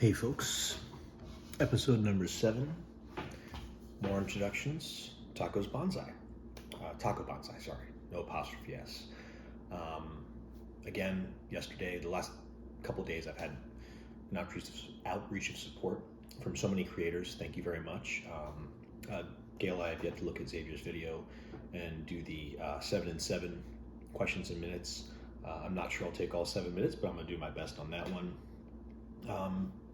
Hey folks, episode number 7, more introductions, Taco Bonsai, sorry, no apostrophe S. Again, yesterday, the last couple days, I've had an outreach of support from so many creators. Thank you very much. Gail, I have yet to look at Xavier's video and do the 7 and 7 questions in minutes. I'm not sure I'll take all 7 minutes, but I'm gonna do my best on that one.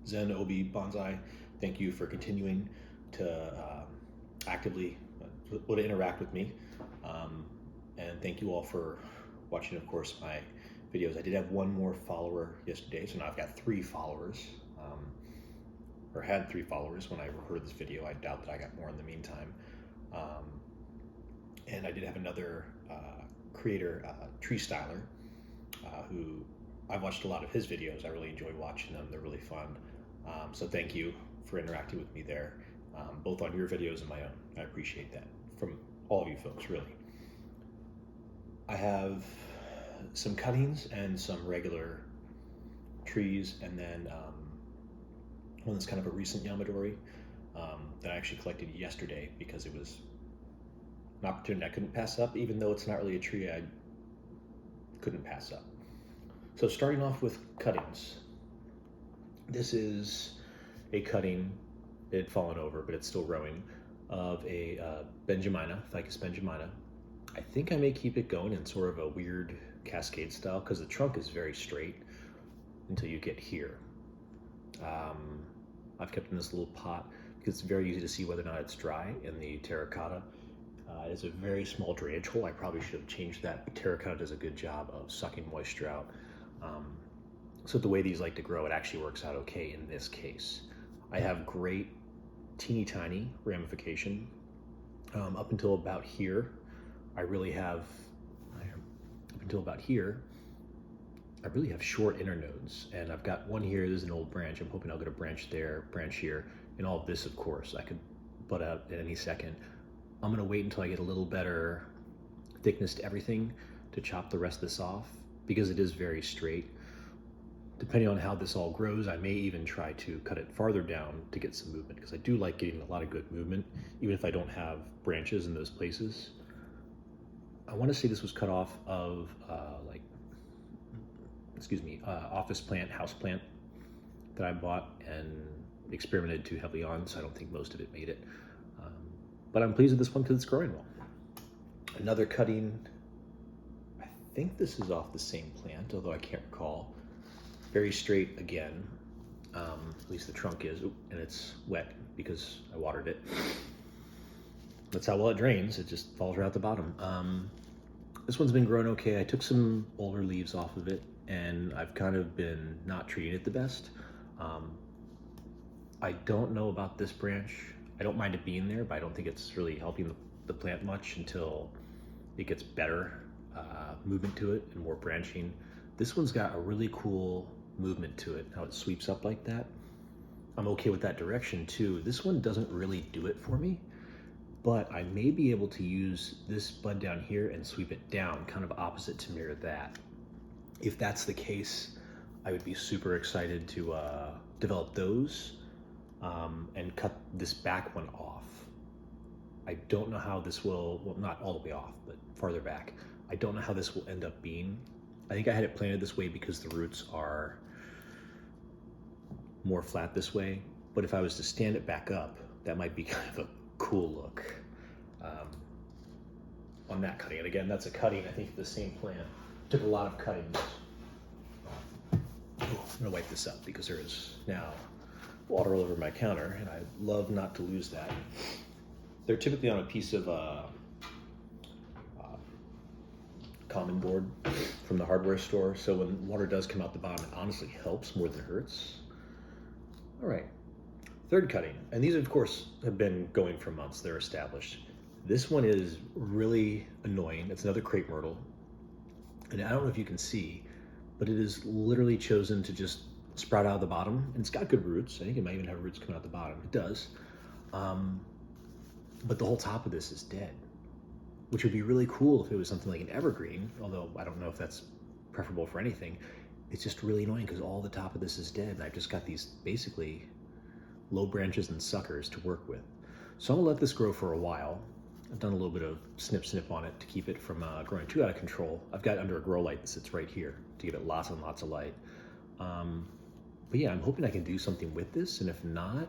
Zen Obi Bonsai, thank you for continuing to actively to interact with me, and thank you all for watching, of course, my videos. I did have one more follower yesterday, so now I've got 3 followers, or had 3 followers when I recorded this video. I doubt that I got more in the meantime. And I did have another creator, Tree Styler, who I've watched a lot of his videos. I really enjoy watching them. They're really fun. So thank you for interacting with me there, both on your videos and my own. I appreciate that from all of you folks, really. I have some cuttings and some regular trees, and then one that's kind of a recent yamadori that I actually collected yesterday because it was an opportunity I couldn't pass up, even though it's not really a tree I couldn't pass up. So starting off with cuttings, this is a cutting, it had fallen over, but it's still growing, of a Ficus benjamina. I think I may keep it going in sort of a weird cascade style because the trunk is very straight until you get here. I've kept it in this little pot because it's very easy to see whether or not it's dry in the terracotta. It's a very small drainage hole. I probably should have changed that, but terracotta does a good job of sucking moisture out. So the way these like to grow, it actually works out okay in this case. I have great teeny tiny ramification up until about here. I really have short internodes, and I've got one here. There's an old branch. I'm hoping I'll get a branch there, branch here, and all of this, of course, I could butt out at any second. I'm gonna wait until I get a little better thickness to everything to chop the rest of this off because it is very straight. Depending on how this all grows, I may even try to cut it farther down to get some movement because I do like getting a lot of good movement, even if I don't have branches in those places. I want to say this was cut off of office plant, house plant that I bought and experimented too heavily on, so I don't think most of it made it. But I'm pleased with this one because it's growing well. Another cutting, I think this is off the same plant, although I can't recall. Very straight again, at least the trunk is, and it's wet because I watered it. That's how well it drains, it just falls right out the bottom. This one's been growing okay. I took some older leaves off of it, and I've kind of been not treating it the best. I don't know about this branch. I don't mind it being there, but I don't think it's really helping the plant much until it gets better movement to it and more branching. This one's got a really cool movement to it, how it sweeps up like that. I'm okay with that direction too. This one doesn't really do it for me, but I may be able to use this bud down here and sweep it down, kind of opposite to mirror that. If that's the case, I would be super excited to develop those and cut this back one off. I don't know how this will, well, not all the way off, but farther back. I don't know how this will end up being. I think I had it planted this way because the roots are more flat this way, but if I was to stand it back up, that might be kind of a cool look on that cutting. And again, that's a cutting, I think, of the same plant. Took a lot of cuttings. I'm gonna wipe this up because there is now water all over my counter, and I love not to lose that. They're typically on a piece of common board from the hardware store, so when water does come out the bottom, it honestly helps more than it hurts. All right, third cutting, and these of course have been going for months. They're established. This one is really annoying. It's another crepe myrtle, and I don't know if you can see, but it is literally chosen to just sprout out of the bottom, and it's got good roots. I think it might even have roots coming out the bottom. It does, but the whole top of this is dead, which would be really cool if it was something like an evergreen, although I don't know if that's preferable for anything. it's just really annoying because all the top of this is dead, and I've just got these basically low branches and suckers to work with. So I'm gonna let this grow for a while. I've done a little bit of snip on it to keep it from growing too out of control. I've got under a grow light that sits right here to give it lots and lots of light. But yeah, I'm hoping I can do something with this, and if not,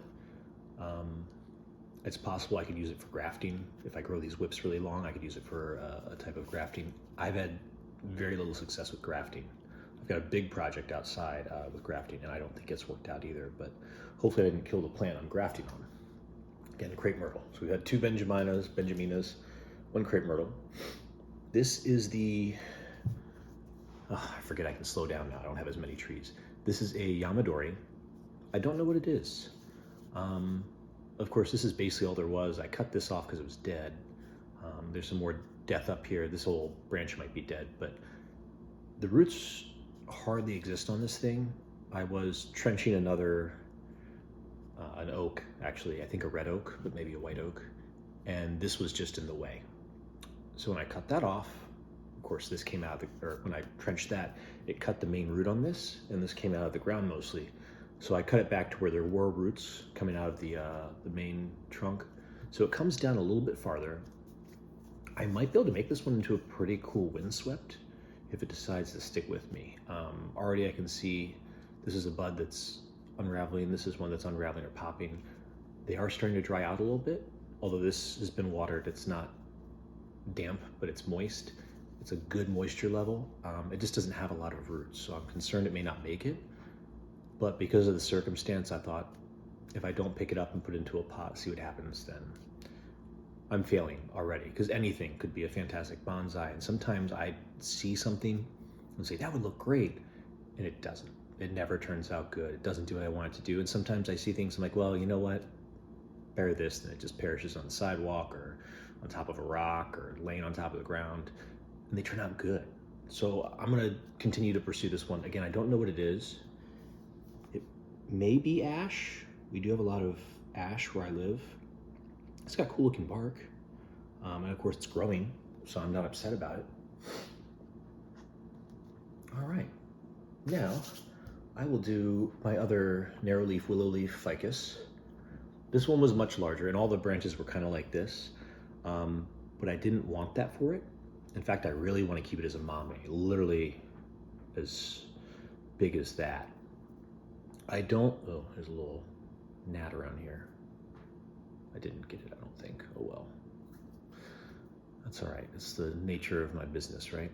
it's possible I could use it for grafting. If I grow these whips really long, I could use it for a type of grafting. I've had very little success with grafting. I've got a big project outside with grafting, and I don't think it's worked out either, but hopefully I didn't kill the plant I'm grafting on. Again, crepe myrtle. So we've had 2 Benjaminas, 1 crepe myrtle. This is the, I forget I can slow down now. I don't have as many trees. This is a yamadori. I don't know what it is. Of course, this is basically all there was. I cut this off because it was dead. There's some more death up here. This whole branch might be dead, but the roots hardly exist on this thing. I was trenching another, an oak, actually, I think a red oak, but maybe a white oak, and this was just in the way. So when I cut that off, of course, this came out of the, or when I trenched that, it cut the main root on this, and this came out of the ground mostly. So I cut it back to where there were roots coming out of the main trunk. So it comes down a little bit farther. I might be able to make this one into a pretty cool windswept if it decides to stick with me. Already I can see this is a bud that's unraveling. This is one that's unraveling or popping. They are starting to dry out a little bit. Although this has been watered, it's not damp, but it's moist. It's a good moisture level. It just doesn't have a lot of roots, so I'm concerned it may not make it. But because of the circumstance, I thought if I don't pick it up and put it into a pot, see what happens, then I'm failing already, because anything could be a fantastic bonsai. And sometimes I see something and say, that would look great, and it doesn't. It never turns out good. It doesn't do what I want it to do. And sometimes I see things, I'm like, well, you know what? Better this, and it just perishes on the sidewalk or on top of a rock or laying on top of the ground, and they turn out good. So I'm gonna continue to pursue this one. Again, I don't know what it is. It may be ash. We do have a lot of ash where I live. It's got cool looking bark. And of course it's growing, so I'm not upset about it. All right, now I will do my other narrow leaf willow leaf ficus. This one was much larger and all the branches were kind of like this, but I didn't want that for it. In fact, I really want to keep it as a mame, literally as big as that. I don't, oh, there's a little gnat around here. I didn't get it, I don't think. Oh well. That's all right. It's the nature of my business, right?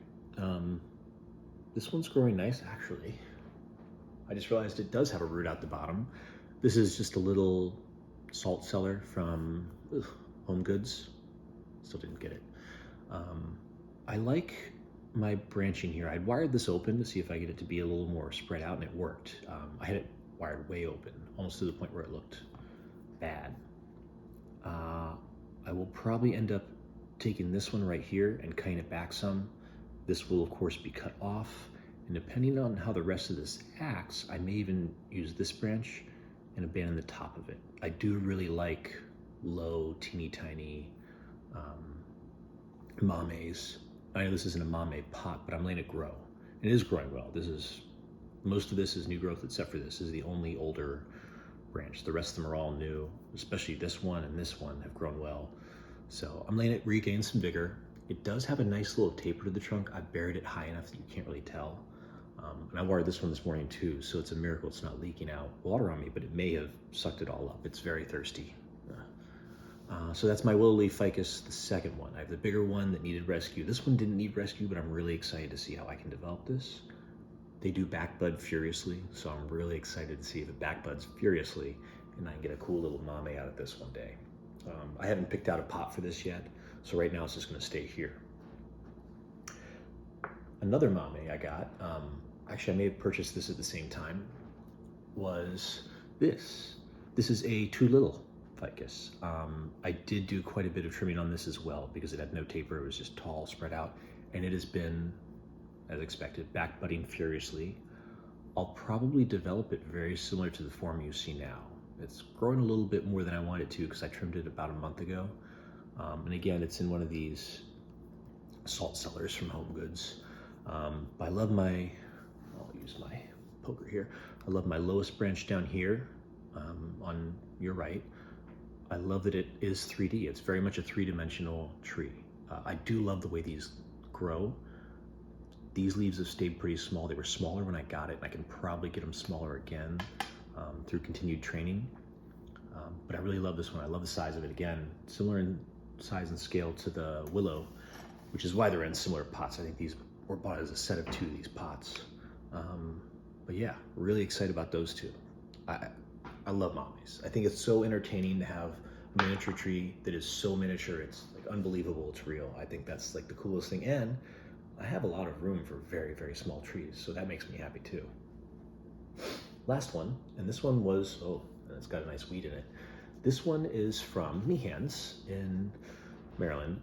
This one's growing nice, actually. I just realized it does have a root out the bottom. This is just a little salt cellar from Home Goods. Still didn't get it. I like my branching here. I'd wired this open to see if I get it to be a little more spread out, and it worked. I had it wired way open, almost to the point where it looked bad. I will probably end up taking this one right here and cutting it back some. This will of course be cut off, and depending on how the rest of this acts, I may even use this branch and abandon the top of it. I do really like low, teeny tiny mames. I know this isn't a mame pot, but I'm letting it grow. It is growing well. Most of this is new growth except for this. This is the only older branch. The rest of them are all new, especially this one and this one have grown well. So I'm letting it regain some vigor. It does have a nice little taper to the trunk. I buried it high enough that you can't really tell. And I watered this one this morning too, so it's a miracle it's not leaking out water on me, but it may have sucked it all up. It's very thirsty. So that's my willow leaf ficus, the second one. I have the bigger one that needed rescue. This one didn't need rescue, but I'm really excited to see how I can develop this. They do backbud furiously, so I'm really excited to see if it backbuds furiously and I can get a cool little mame out of this one day. I haven't picked out a pot for this yet, so right now it's just gonna stay here. Another mame I got, actually I may have purchased this at the same time, was this. This is a too little ficus. I did do quite a bit of trimming on this as well because it had no taper, it was just tall, spread out, and it has been, as expected, backbudding furiously. I'll probably develop it very similar to the form you see now. It's growing a little bit more than I wanted to because I trimmed it about a month ago. And again, it's in one of these salt cellars from Home Goods. But I love I'll use my poker here. I love my lowest branch down here on your right. I love that it is 3D. It's very much a three-dimensional tree. I do love the way these grow. These leaves have stayed pretty small. They were smaller when I got it. I can probably get them smaller again through continued training. But I really love this one. I love the size of it. Again, similar in size and scale to the Willow, which is why they're in similar pots. I think these were bought as a set of 2 of these pots. But yeah, really excited about those 2. I love mames. I think it's so entertaining to have a miniature tree that is so miniature. It's like unbelievable. It's real. I think that's like the coolest thing. And I have a lot of room for very, very small trees. So that makes me happy too. Last one, and this one was, oh, it's got a nice weed in it. This one is from Meehan's in Maryland.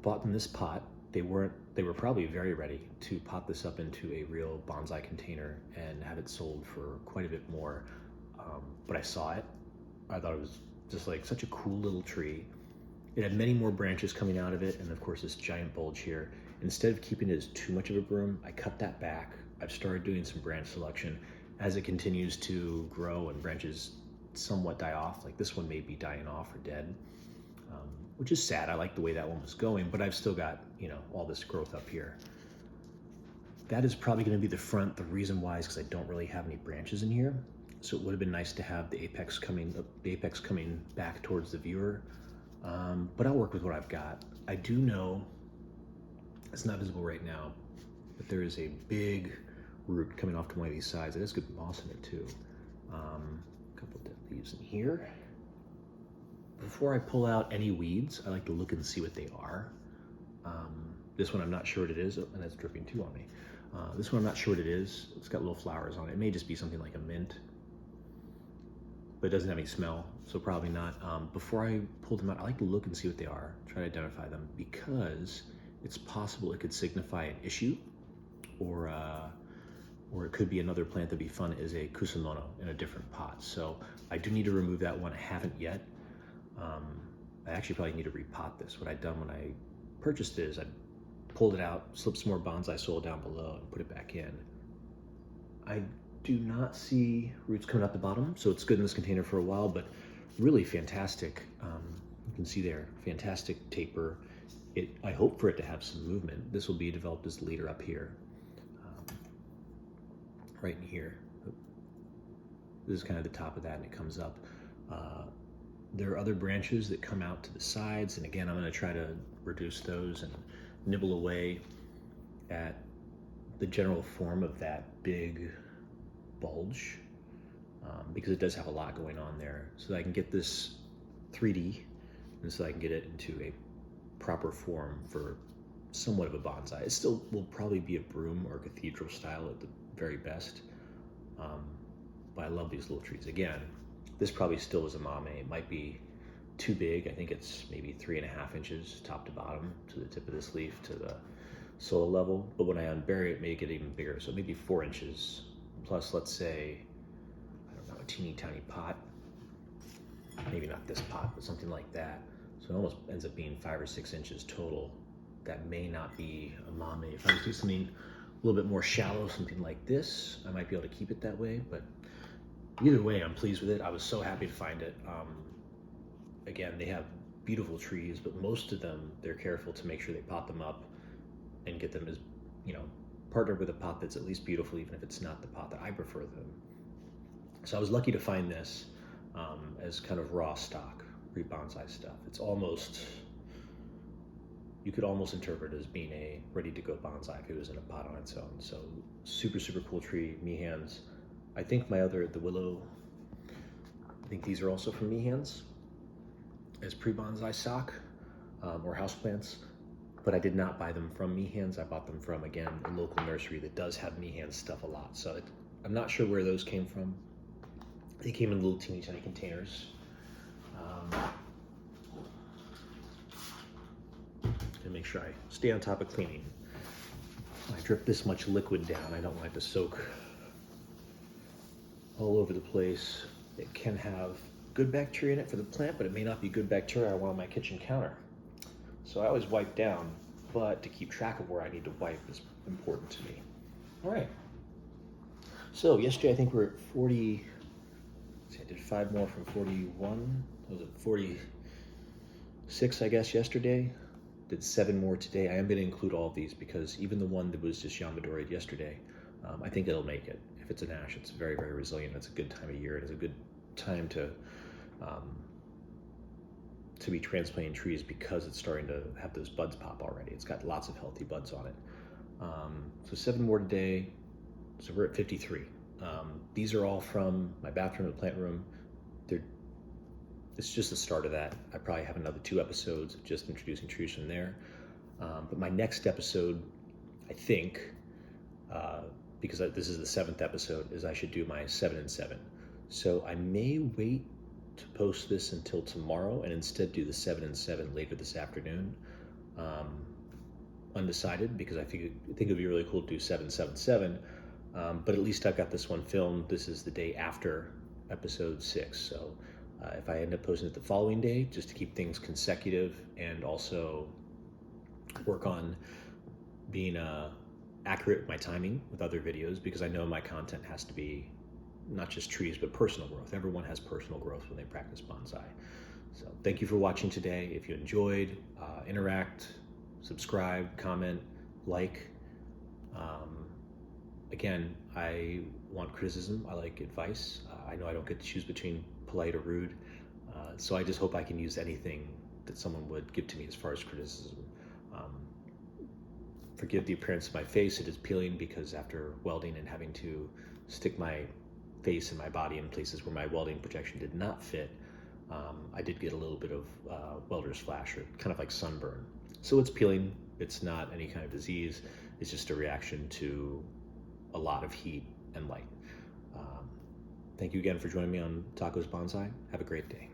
Bought in this pot. They were probably very ready to pot this up into a real bonsai container and have it sold for quite a bit more. But I saw it. I thought it was just like such a cool little tree. It had many more branches coming out of it, and of course this giant bulge here. Instead of keeping it as too much of a broom, I cut that back. I've started doing some branch selection. As it continues to grow and branches somewhat die off, like this one may be dying off or dead, which is sad. I like the way that one was going, but I've still got, you know, all this growth up here. That is probably going to be the front. The reason why is because I don't really have any branches in here. So it would have been nice to have the apex coming back towards the viewer. But I'll work with what I've got. I do know, it's not visible right now, but there is a big root coming off to one of these sides. It has good moss in it too. A couple of dead leaves in here. Before I pull out any weeds, I like to look and see what they are. This one I'm not sure what it is, and it's dripping too on me. This one I'm not sure what it is. It's got little flowers on it. It may just be something like a mint, but it doesn't have any smell, so probably not. Before I pull them out, I like to look and see what they are, try to identify them, because it's possible it could signify an issue, or it could be another plant that'd be fun is a kusamono in a different pot. So I do need to remove that one. I haven't yet. I actually probably need to repot this. What I'd done when I purchased it is I pulled it out, slipped some more bonsai soil down below, and put it back in. I do not see roots coming out the bottom, so it's good in this container for a while, but really fantastic. You can see there, fantastic taper. I hope for it to have some movement. This will be developed as the leader up here, right in here. This is kind of the top of that, and it comes up. There are other branches that come out to the sides, and again, I'm going to try to reduce those and nibble away at the general form of that big bulge, because it does have a lot going on there, so that I can get this 3D, and so I can get it into a proper form for somewhat of a bonsai. It still will probably be a broom or cathedral style at the very best, but I love these little trees. Again, this probably still is a mame. It might be too big. I think it's maybe 3.5 inches top to bottom to the tip of this leaf to the soil level, but when I unbury it, may get even bigger, so maybe 4 inches plus, let's say, I don't know, a teeny tiny pot, maybe not this pot, but something like that. So it almost ends up being 5 or 6 inches total. That may not be a mame. If I was to do something a little bit more shallow, something like this, I might be able to keep it that way, but either way, I'm pleased with it. I was so happy to find it. Again, they have beautiful trees, but most of them, they're careful to make sure they pot them up and get them as, you know, partnered with a pot that's at least beautiful, even if it's not the pot that I prefer them. So I was lucky to find this as kind of raw stock, pre-bonsai stuff. It's almost, you could almost interpret it as being a ready-to-go bonsai if it was in a pot on its own. So super, super cool tree, Meehan's. I think the Willow, I think these are also from Meehan's as pre-bonsai stock or houseplants, but I did not buy them from Meehan's. I bought them from, again, a local nursery that does have Meehan's stuff a lot. So I'm not sure where those came from. They came in little teeny tiny containers. And make sure I stay on top of cleaning. I drip this much liquid down. I don't want it to soak all over the place. It can have good bacteria in it for the plant, but it may not be good bacteria I want on my kitchen counter. So I always wipe down, but to keep track of where I need to wipe is important to me. All right. So yesterday I think we're at 40. I did 5 more from 41. Was it 46? I guess yesterday. Did 7 more today. I am going to include all of these because even the one that was just yamadori yesterday, I think it'll make it. If it's an ash, it's very, very resilient. It's a good time of year. It's a good time to be transplanting trees because it's starting to have those buds pop already. It's got lots of healthy buds on it. So 7 more today. So we're at 53. These are all from my bathroom and plant room. It's just the start of that. I probably have another 2 episodes of just introducing trees from there. But my next episode, I think, because this is the 7th episode, is I should do my 7 and 7. So I may wait to post this until tomorrow and instead do the 7 and 7 later this afternoon. Undecided, because I think it would be really cool to do 7, 7, 7. But at least I've got this one filmed. This is the day after episode 6. So if I end up posting it the following day, just to keep things consecutive and also work on being accurate with my timing with other videos, because I know my content has to be not just trees, but personal growth. Everyone has personal growth when they practice bonsai. So thank you for watching today. If you enjoyed, interact, subscribe, comment, like. Again, I want criticism. I like advice. I know I don't get to choose between polite or rude. So I just hope I can use anything that someone would give to me as far as criticism. Forgive the appearance of my face. It is peeling because after welding and having to stick my face and my body in places where my welding protection did not fit, I did get a little bit of welder's flash, or kind of like sunburn. So it's peeling. It's not any kind of disease. It's just a reaction to a lot of heat and light. Thank you again for joining me on Tacos Bonsai. Have a great day.